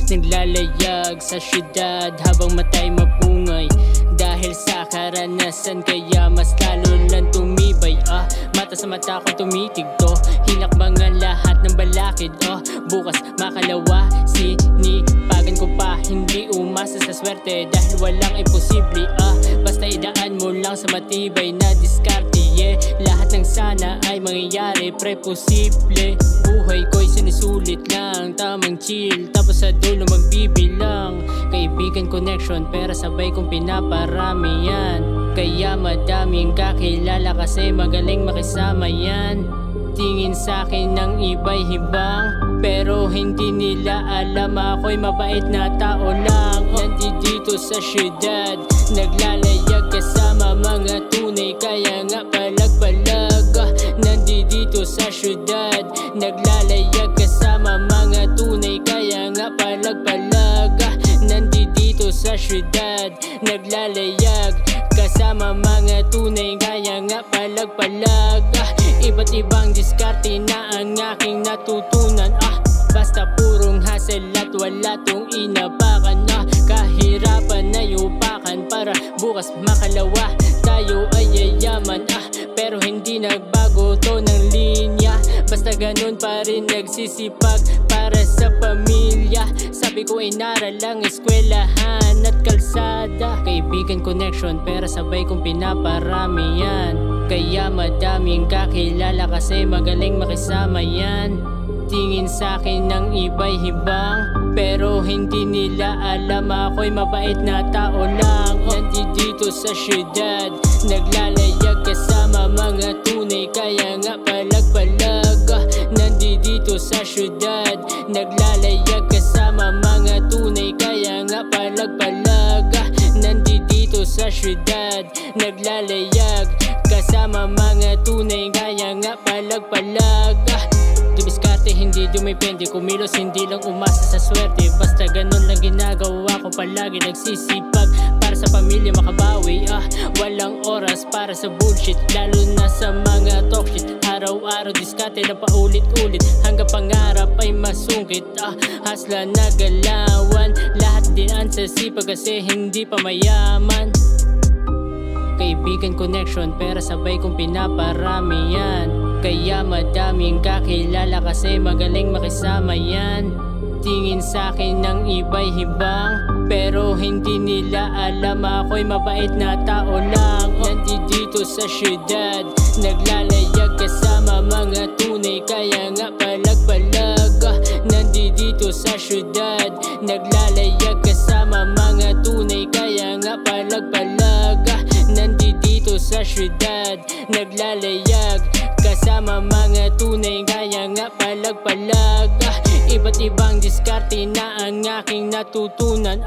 Naglalayag sa syudad habang matay mapungay. Dahil sa karanasan kaya mas lalo lang tumibay. Mata sa mata ko tumitigto, hinakbangan lahat ng balakid. Bukas makalawa, sinipagan ko pa. Hindi umasa sa swerte dahil walang imposible. Basta idaan mo lang sa matibay na diskarte. Lahat ng sana ay mangyayari, pre-posible. Buhay ko'y sinisulit lang, tamang chill, tapos sa dulo magbibilang. Kaibigan connection, pera sabay kong pinaparami yan. Kaya madaming kakilala kasi magaling makisama yan. Tingin sa'kin ng iba'y hibang, pero hindi nila alam ako'y mabait na tao lang. Nandito sa syudad, naglalayag kasama mga tunay, kaya nga palag-palag. Nandito sa syudad, naglalayag kasama mga tunay, kaya nga palag-palag. Nandito sa syudad, naglalayag kasama mga tunay, kaya nga palag-palag. Iba't ibang diskarte na ang aking natutunan. Basta purong hassle at wala tong inapakan. Kahirapan na yupakan para bukas makalawa tayo ay yayaman. Pero hindi nagbago to ng linya, basta ganun pa rin nagsisipag para sa pamilya. Sabi ko inaral lang eskwelahan at kalsada. Kaibigan connection, pera sabay kong pinaparami yan. Kaya madaming kakilala kasi magaling makisama yan. Tingin sa'kin ng iba'y hibang, pero hindi nila alam ako'y mabait na tao lang. Nandito sa syudad, naglalayag kasama mga tunay, kaya nga palag-palag. Nandito sa syudad, naglalayag kasama mga tunay, kaya nga palag-palag. Nandito sa syudad, naglalayag kasama mga tunay, kaya nga palag-palag. Dumiskarte, hindi dumipende, kumilos, hindi lang umasa sa swerte. Basta ganun lang ginagawa ko palagi, nagsisipag para sa pamilya makabawi. Walang oras para sa bullshit, lalo na sa mga talk shit. Araw-araw diskarte na paulit-ulit, hanggang pangarap ay masungkit. Hasla na galawan, lahat dinaan sa sipag kasi hindi pa mayaman. Kaibigan connection, pera sabay kong pinaparami yan. Kaya madaming kakilala kasi magaling makisama yan. Tingin sa'kin ng iba'y hibang, pero hindi nila alam ako'y mabait na tao lang. Nandito sa syudad, naglalayag kasama mga tunay, kaya nga palag-palag. Nandito sa syudad, naglalayag kasama mga tunay, kaya nga palag-palag. Nandito sa syudad, naglalayag kasama mga tunay, kaya nga palag-palag. Iba't ibang diskarte na ang aking natutunan.